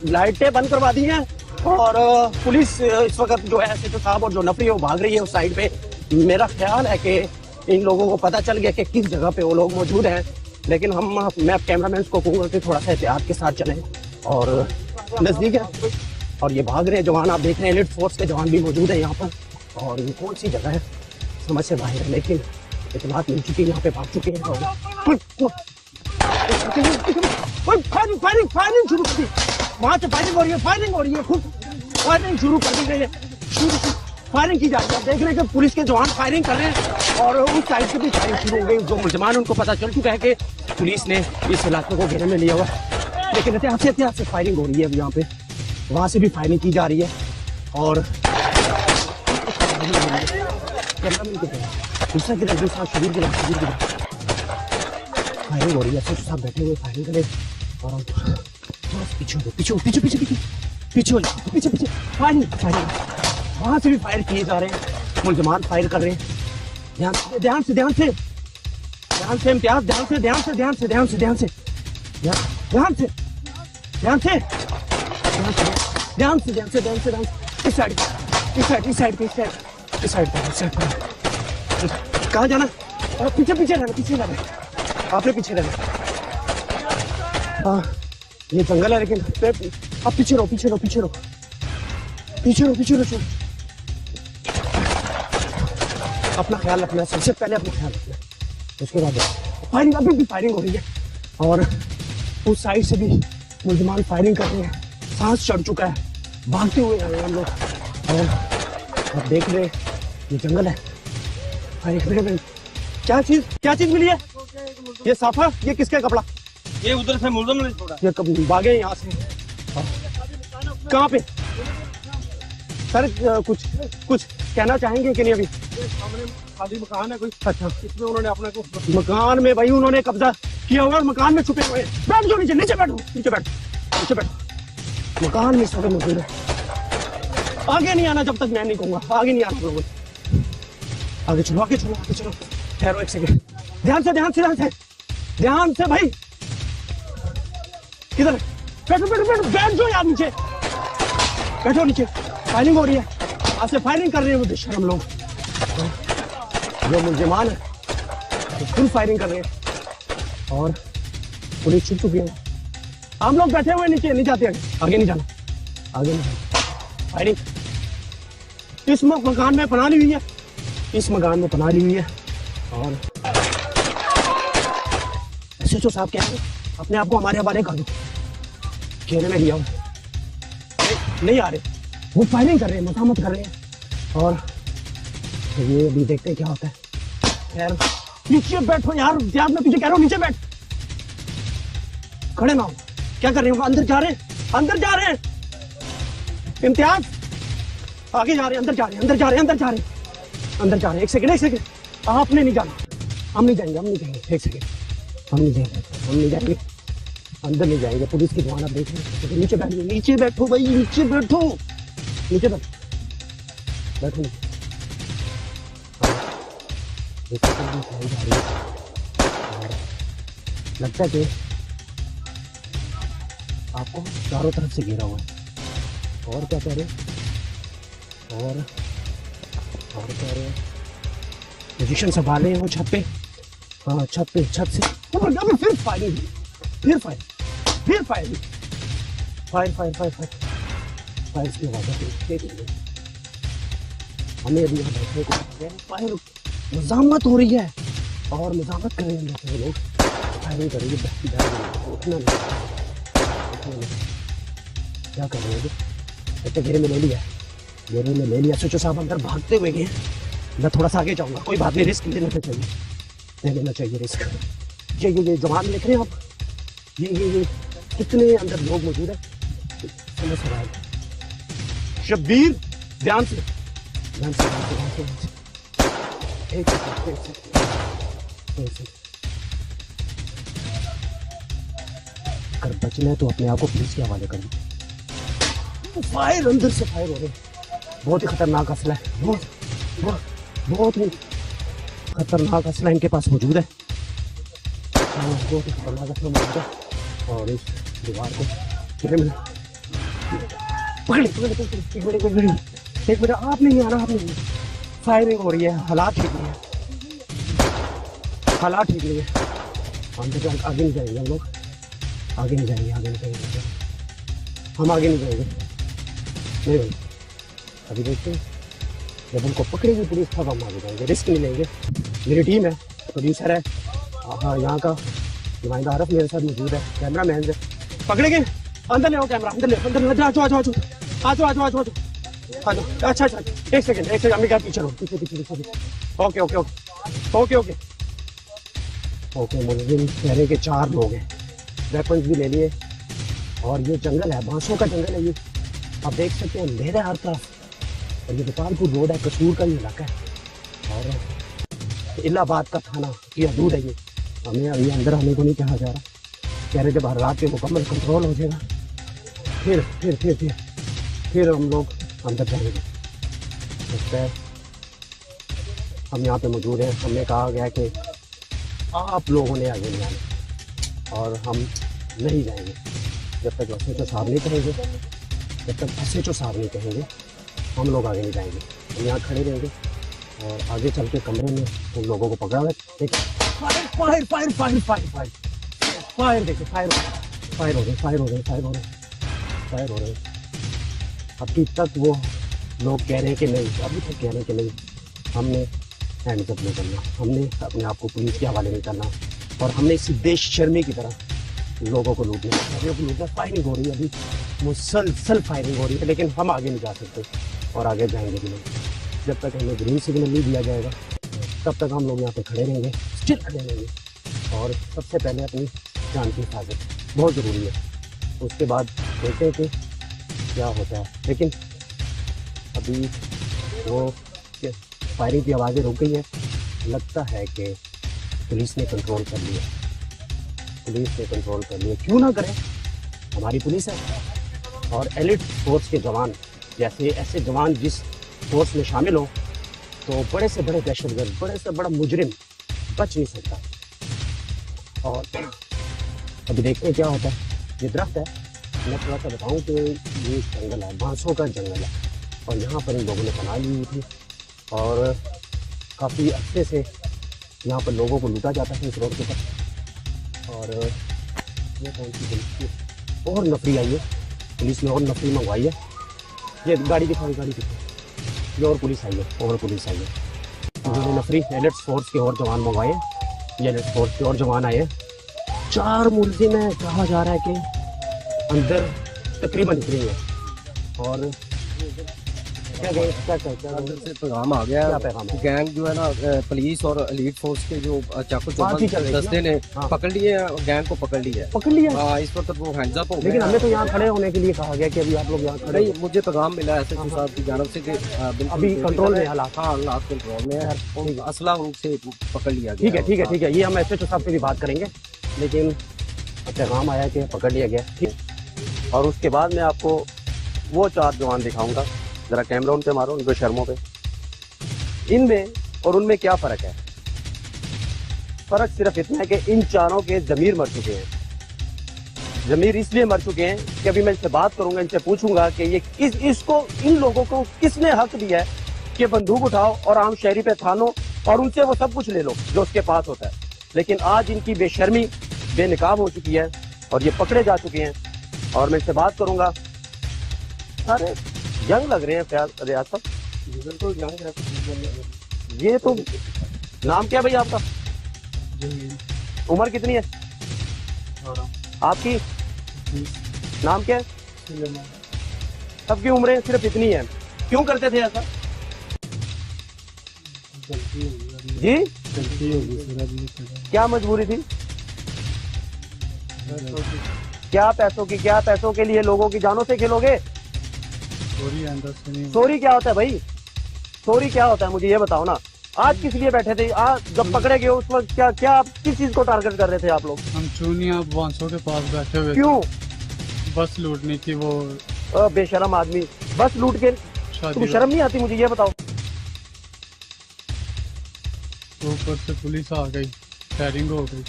लाइटें बंद करवा दी हैं और पुलिस इस वक्त जो है एसएचओ साहब और जो नफरी है वो भाग रही है उस साइड पे। मेरा ख्याल है कि इन लोगों को पता चल गया कि किस जगह पे वो लोग मौजूद हैं, लेकिन मैं कैमरामैन को कहूँगा कि थोड़ा सा एहतियात के साथ चलें और नज़दीक है और ये भाग रहे हैं जवान। आप देख रहे हैं एलिट फोर्स के जवान भी मौजूद है यहाँ पर और ये कौन सी जगह है समझ से बाहर है, लेकिन इतलात मिल चुकी है, यहाँ पे भाग चुके हैं। फायरिंग शुरू कर दी, वहाँ से फायरिंग हो रही है, खुद फायरिंग शुरू कर दी गई है, फायरिंग की जा रही है। देख रहे हैं कि पुलिस के जवान फायरिंग कर रहे हैं और उस साइड से भी फायरिंग शुरू हो गई। जो मुलजमान उनको पता चल चुका है कि पुलिस ने इस इलाके को घेरे में लिया हुआ, लेकिन एहतियात से फायरिंग हो रही है अब यहाँ पे, वहाँ से भी फायरिंग की जा रही है और दूसरा शरीर के फायरिंग हो रही है। साहब बैठे हुए फायरिंग करें और पीछे फायरिंग वहां से भी फायर किए जा रहे हैं, मुलजमान फायर कर रहे हैं। ध्यान से इम्तियाज, ध्यान से इस साइड कहाँ जाना? पीछे रहना, आपने पीछे रहना। हाँ ये जंगल है, लेकिन आप पीछे रहो। अपना ख्याल रखना, सबसे पहले अपना ख्याल रखना, उसके बाद फायरिंग। अभी भी फायरिंग हो रही है और उस साइड से भी मुलजमान फायरिंग कर रहे हैं। सांस चढ़ चुका है, भागते हुए आए हम लोग और आप देख रहे ये जंगल है। क्या चीज मिली है? ये साफा, ये किसका कपड़ा? ये उधर से मुलजम ने छोड़ा। ये कब भागे यहाँ से? कहाँ पे सर? कुछ कहना चाहेंगे कि नहीं? अभी सामने खाली मकान है कोई, अच्छा, इसमें उन्होंने अपने को मकान में भाई उन्होंने कब्जा किया हुआ और मकान में छुपे हुए। बैठ जाओ नीचे बैठ। मकान में सब मौजूद है। आगे नहीं आना जब तक मैं नहीं कहूँगा, आगे नहीं आना लोगों। आगे चलो। ठहरो एक सेकंड, ध्यान से भाई। किधर? बैठ जाओ यार, नीचे बैठो। नीचे फायरिंग हो रही है, आज से फायरिंग कर रहे हैं वो बेशरम लोग। जो मुलजमान है फुल फायरिंग कर रहे हैं और पुलिस छुप चुकी है। हम लोग बैठे हुए नीचे, नहीं जाते आगे नहीं जाना। फायरिंग इस मकान में पनाह ली हुई है और एसएचओ साहब कह रहे हैं अपने आप को हमारे हवाले कर दो, घेरे में लिया नहीं आ रहे, वो फायरिंग कर रहे हैं, मजामत कर रहे हैं और ये अभी देखते हैं क्या होता है। खैर नीचे बैठो यार, मैं तुझे कह रहा हूँ नीचे बैठ, खड़े ना हो। क्या कर रहे हो? अंदर जा रहे हैं। इम्तियाज आगे जा रहे हैं, अंदर जा रहे हैं। एक सेकंड, आपने नहीं जाना। हम नहीं जाएंगे। एक सेकंड, हम नहीं जाएंगे, अंदर नहीं जाएंगे। पुलिस के जवान आप देख रहे हैं। नीचे बैठो भाई, बैठो। लगता है कि आपको चारों तरफ से घेरा हुआ है। और क्या कह रहे हैं? और कह रहे हैं पोजीशन संभाले हैं वो छत पे। हाँ छत से फिर फायरिंग, फायर की आवाज़ हमें अभी यहाँ बैठने को मजामत हो रही है और मजामत कर रहे हैं लोग, फायरिंग कर रही है। उठना क्या कर रहे हैं? इतने घेरे में ले लिया। सोचो साहब अंदर भागते हुए गए। मैं थोड़ा सा आगे जाऊंगा, कोई बात नहीं, रिस्क लेना चाहिए रिस्क। ये जवान लिख रहे हैं आप, ये कितने अंदर लोग मौजूद है समझ रहा है। शब्बीर ध्यान से। एक अगर बचना है तो अपने आप को पुलिस के हवाले कर दो। फायर अंदर से फायर हो रहे हैं, बहुत ही खतरनाक असला है, बहुत ही खतरनाक असला इनके पास मौजूद है। बहुत ही खतरनाक असला मौजूद है और इस दीवार को पकड़े पकड़े पकड़े, एक मिनट एक मिनट, आप नहीं आ रहा, आप नहीं, फायरिंग हो रही है, हालात ठीक नहीं है, हालात ठीक नहीं है। हम तो आगे नहीं जाएंगे, हम लोग आगे नहीं जाएंगे, आगे नहीं जाएंगे, हम आगे नहीं जाएंगे, नहीं भाई। अभी देखते हैं, जब हमको पकड़ेगी पुलिस तब हम आगे जाएंगे, रिस्क नहीं लेंगे। मेरी टीम है, प्रोड्यूसर है, हाँ यहाँ का नुमाइंदा आरफ मेरे साथ मौजूद है, कैमरा मैन है। पकड़ेंगे, अंदर ले आओ कैमरा, अंदर ले, अंदर ले, आ जाओ आ जाओ आ जाओ आ जाओ आ जाओ आ जाओ आ जाओ। अच्छा अच्छा, एक सेकंड, अम्मी क्या पीछे रहो, पीछे पीछे पीछे। Okay okay okay okay okay okay. मुलजिम चेहरे के 4 लोग हैं, वेपन्स भी ले लिए, और ये जंगल है, बांसों का जंगल है ये, आप देख सकते हैं, अंधेरा है हर तरफ, और ये गोपालपुर रोड है, कसूर का ये इलाका है, और इलाहाबाद का थाना की हदूद है ये। हमें अभी अंदर आने को नहीं कहा जा रहा, कह रहे जब हालात पे मुकम्मल कंट्रोल हो जाएगा फिर हम लोग अंदर जाएंगे। लगता है हम यहाँ पे मौजूद हैं, हमें कहा गया कि आप लोगों ने आगे नहीं आना, और हम नहीं जाएंगे जब तक SHO साहब नहीं कहेंगे, जब तक SHO साहब नहीं कहेंगे हम लोग आगे नहीं जाएंगे। हम यहाँ खड़े रहेंगे और आगे चल के कमरे में उन लोगों को पकड़ा हुआ है। Fire fire fire fire fire fire fire, देखिए फायर फायर हो रहे फायर हो रहे फायर हो रहे फायर हो रहे। अभी तक वो लोग कह रहे हैं कि नहीं, अभी तक कह रहे हैं कि नहीं, हमने हैंड्स अप नहीं करना, हमने अपने आप को पुलिस के हवाले नहीं करना, और हमने इसी बेशर्मी की तरह लोगों को लूटना। फायरिंग हो रही है अभी, मुसलसल फायरिंग हो रही है, लेकिन हम आगे नहीं जा सकते और आगे जाएंगे भी नहीं। जब तक हमें ग्रीन सिग्नल नहीं दिया जाएगा तब तक हम लोग यहाँ पे खड़े रहेंगे, स्टिल खड़े रहेंगे, और सबसे पहले अपनी जान की हिफाजत बहुत ज़रूरी है, उसके बाद देखते हैं कि क्या होता है। लेकिन अभी वो फायरिंग की आवाज़ें रुक गई है, लगता है कि पुलिस ने कंट्रोल कर लिया, पुलिस ने कंट्रोल कर लिया। क्यों ना करें, हमारी पुलिस है, और एलिट फोर्स के जवान, जैसे ऐसे जवान जिस फोर्स में शामिल हो तो बड़े से बड़े दहशतगर्द, बड़े से बड़ा मुजरिम बच नहीं सकता। और अभी देखते हैं क्या होता है। ये दरख्त है, मैं थोड़ा सा बताऊं कि ये जंगल है, बांसों का जंगल है, और यहाँ पर इन लोगों ने पनाह ली हुई थी, और काफ़ी अच्छे से यहाँ पर लोगों को लूटा जाता है इस रोड के ऊपर। और ये कौन सी पुलिस, और नफरी आई है, पुलिस ने और नफरी मंगवाई है। ये गाड़ी दिखाओ, गाड़ी दिखाओ, ये और पुलिस आई है, और पुलिस आई है। उन्होंने नफरी एलिट फोर्स के और जवान मंगवाए, ये एलिट फोर्स के और जवान आए हैं। 4 मुलजिम है, कहा जा रहा है कि अंदर तकरीबन इतनी है। और क्या से पैगाम आ गया, गैंग जो है ना पुलिस और एलीट फोर्स के जो चाकू दस्ते ने पकड़ लिए, गैंग को पकड़ लिया है। इस वक्त वो हैंड्स अप हो गए। लेकिन हमें तो यहाँ खड़े होने के लिए कहा गया कि अभी आप लोग यहाँ खड़े। मुझे पैगाम मिला है SHO साहब की जानब से कि अभी कंट्रोल में हालात, हाँ हालात कंट्रोल में है, असला उनसे पकड़ लिया गया। ठीक है ठीक है ठीक है, ये हम SHO साहब से भी बात करेंगे, लेकिन पैगाम आया कि पकड़ लिया गया। ठीक, और उसके बाद मैं आपको वो 4 जवान दिखाऊंगा, जरा कैमरा उन पे मारो, उनको शर्मों पे। इनमें और उनमें क्या फ़र्क है? फ़र्क सिर्फ इतना है कि इन 4 के ज़मीर मर चुके हैं। ज़मीर इसलिए मर चुके हैं कि अभी मैं इनसे बात करूंगा, इनसे पूछूंगा कि ये इसको, इन लोगों को किसने हक दिया है कि बंदूक उठाओ और आम शहरी पे थानो और उनसे वो सब कुछ ले लो जो उसके पास होता है। लेकिन आज इनकी बेशर्मी बेनकाब हो चुकी है और ये पकड़े जा चुके हैं, और मैं इनसे बात करूंगा। सारे यंग लग रहे हैं रियाज साहब, तो यंग है। ये तो नाम क्या है भाई आपका? उम्र कितनी है आपकी? नाम क्या है? सबकी उम्रें सिर्फ इतनी है। क्यों करते थे ऐसा जी? क्या मजबूरी थी? क्या पैसों की? क्या पैसों के लिए लोगों की जानों से खेलोगे? सॉरी क्या होता है भाई? सॉरी क्या होता है मुझे ये बताओ ना। आज किस लिए बैठे थे? आज जब पकड़े गए उस वक्त क्या क्या किस चीज को टारगेट कर रहे थे आप लोग? हम चूनिया बांसों के पास बैठे हुए। क्यों? बस लूटनी थी वो। बेशरम आदमी बस लूट के, तुम शर्म नहीं आती मुझे ये बताओ? ऊपर से पुलिस आ गई, फायरिंग हो गई।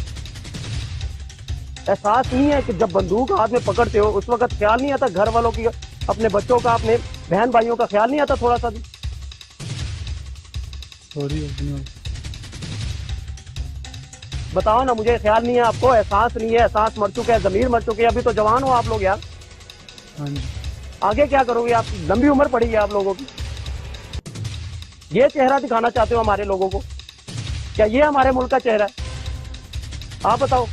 एहसास नहीं है कि जब बंदूक हाथ में पकड़ते हो उस वक्त ख्याल नहीं आता घर वालों की अपने बच्चों का, अपने बहन भाइयों का ख्याल नहीं आता थोड़ा सा भी? सॉरी अपनी बताओ ना, मुझे ख्याल नहीं है आपको, एहसास नहीं है, एहसास मर चुके हैं, जमीर मर चुके हैं, अभी तो जवान हो आप लोग यार। हाँ जी। आगे क्या करोगे आप? लंबी उम्र पड़ी है आप लोगों की। ये चेहरा दिखाना चाहते हो हमारे लोगों को? क्या ये हमारे मुल्क का चेहरा है? आप बताओ।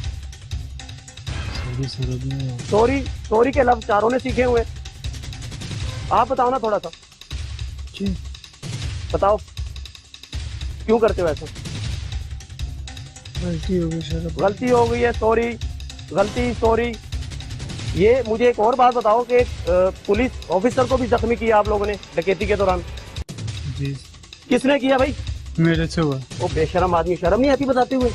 सॉरी सर अपनी सॉरी, सॉरी के लफ्ज चारों ने सीखे हुए। आप बताओ ना थोड़ा सा, जी। बताओ क्यों करते हो ऐसा? गलती हो गई सर। गलती हो गई है, सॉरी, गलती, सॉरी। ये मुझे एक और बात बताओ कि पुलिस ऑफिसर को भी जख्मी किया आप लोगों ने डकैती के दौरान। जी किसने किया भाई? मेरे से हुआ। वो बेशरम आदमी, शर्म नहीं आती बताते हुए?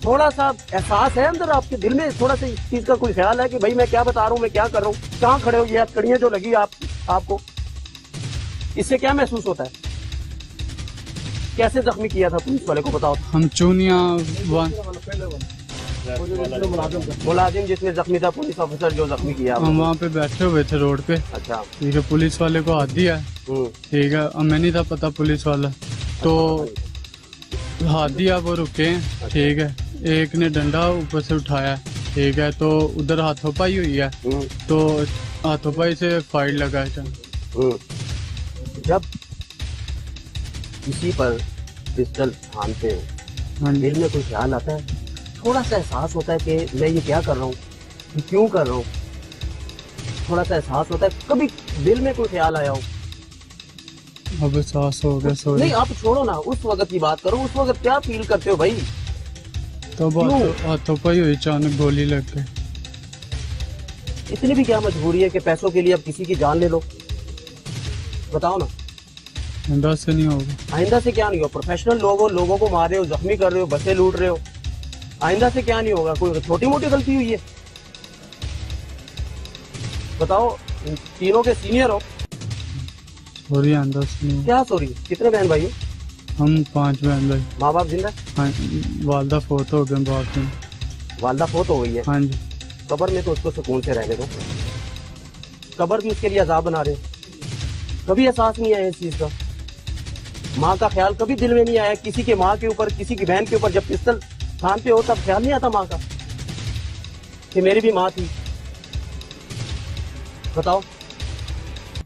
थोड़ा सा एहसास है अंदर आपके दिल में? थोड़ा सा इस चीज का कोई ख्याल है कि भाई मैं क्या बता रहा हूँ, मैं क्या कर रहा हूँ? कहाँ खड़े हो? ये हथकड़ियां जो लगी आपको, इससे क्या महसूस होता है? कैसे जख्मी किया था पुलिस वाले को, बताओ। हम चूनिया मुलाजिम जिसने जख्मी था, पुलिस ऑफिसर जो जख्मी किया हम वहाँ पे बैठे हुए थे रोड पे। अच्छा। ठीक है, पुलिस वाले को हाथ दिया। ठीक है, हमें नहीं था पता पुलिस वाला, तो हाथ दिया, वो रुके। ठीक है, एक ने डंडा ऊपर से उठाया। ठीक है, तो उधर हाथोपाई हुई है, तो हाथोपाई से फाइट लगा है। जब किसी पर पिस्टल थामते हो, हाँ जी। दिल में कोई ख्याल आता है? थोड़ा सा एहसास होता है कि मैं ये क्या कर रहा हूँ, क्यों कर रहा हूँ? थोड़ा सा एहसास होता है? कभी दिल में कोई ख्याल आया हो? अब एहसास हो गया। सॉरी। नहीं, आप छोड़ो ना, उस वक्त की बात करो। उस वक्त क्या फील करते हो भाई? तब हाथोपाई हुई, अचानक गोली लग गई। इतनी भी क्या मजबूरी है कि पैसों के लिए अब किसी की जान ले लो? बताओ ना। आइंदा से नहीं होगा। आइंदा से क्या नहीं हो? प्रोफेशनल लोग हो, लोगों को मार रहे हो, जख्मी कर रहे हो, बसें लूट रहे हो। आइंदा से क्या नहीं होगा? कोई छोटी मोटी गलती हुई है? बताओ, तीनों के सीनियर हो। सॉरी, आइंदा से नहीं होगा। क्या सॉरी? कितने बहन भाई हो? हम 5 बहन भाई। माँ बाप जिंदा? हाँ, वालदा फोत हो गए बाप में। वालदा फोत हो गई है। हाँ जी। कब्र में तो उसको सुकून से रहने दो। कब्र भी उसके लिए अजाब बना रहे हो। कभी एहसास नहीं आया इस चीज का? माँ का ख्याल कभी दिल में नहीं आया? किसी के माँ के ऊपर, किसी की बहन के ऊपर जब पिस्तल थामते हो तब ख्याल नहीं आता माँ का कि मेरी भी माँ थी? बताओ।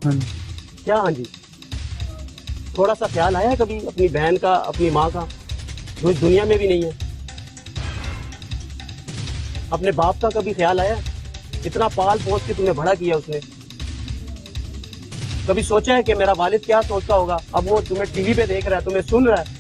हाँ जी। क्या हाँ जी? थोड़ा सा ख्याल आया है कभी अपनी बहन का, अपनी माँ का, जो इस दुनिया में भी नहीं है? अपने बाप का कभी ख्याल आया? इतना पाल पोस के तुम्हें बड़ा किया उसने। कभी सोचा है कि मेरा वालिद क्या सोचता होगा? अब वो तुम्हें टीवी पे देख रहा है, तुम्हें सुन रहा है,